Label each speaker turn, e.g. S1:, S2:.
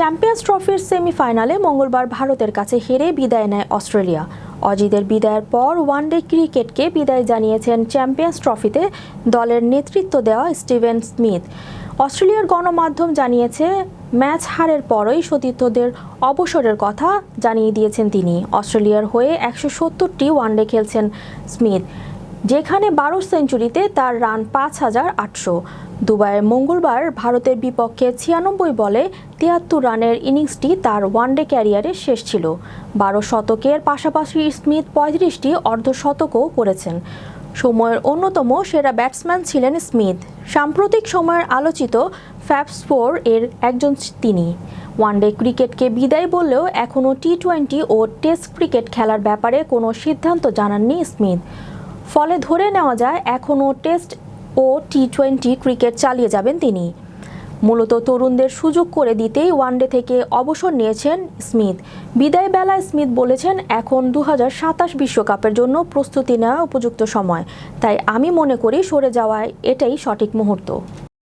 S1: Champions ট্রফির সেমিফাইনালে মঙ্গলবার ভারতের কাছে হেরে বিদায় নেয় অস্ট্রেলিয়া। অজিদের বিদায়ের পর ওয়ানডে ক্রিকেটকে বিদায় জানিয়েছেন চ্যাম্পিয়ন্স ট্রফিতে দলের নেতৃত্ব দেওয়া স্টিভেন স্মিথ। অস্ট্রেলিয়ার গণমাধ্যম জানিয়েছে, ম্যাচ হারের পরই সতীর্থদের অবসরের কথা জানিয়ে দিয়েছেন তিনি। অস্ট্রেলিয়ার হয়ে 170টি ওয়ানডে খেলছেন স্মিথ, যেখানে 12 সেঞ্চুরিতে তার রান 5,800। দুবাইয়ে মঙ্গলবার ভারতের বিপক্ষে 96 বলে 73 রানের ইনিংসটি তার ওয়ানডে ক্যারিয়ারের শেষ ছিল। 12 শতকের পাশাপাশি স্মিথ 35টি অর্ধশতকও করেছেন। সময়ের অন্যতম সেরা ব্যাটসম্যান ছিলেন স্মিথ। সাম্প্রতিক সময়ের আলোচিত ফ্যাব4 এর একজন তিনি। ওয়ানডে ক্রিকেটকে বিদায় বললেও এখনও টি20 ও টেস্ট ক্রিকেট খেলার ব্যাপারে কোনো সিদ্ধান্ত জানাননি স্মিথ। ফলে ধরে নেওয়া যায় এখনও টেস্ট ও টি20 ক্রিকেট চালিয়ে যাবেন তিনি। মূলত তরুণদের সুযোগ করে দিতেই ওয়ানডে থেকে অবসর নিয়েছেন স্মিথ। বিদায় বেলায় স্মিথ বলেছেন, এখন 2027 বিশ্বকাপের জন্য প্রস্তুতি নেওয়া উপযুক্ত সময়, তাই আমি মনে করি সরে যাওয়ায় এটাই সঠিক মুহূর্ত।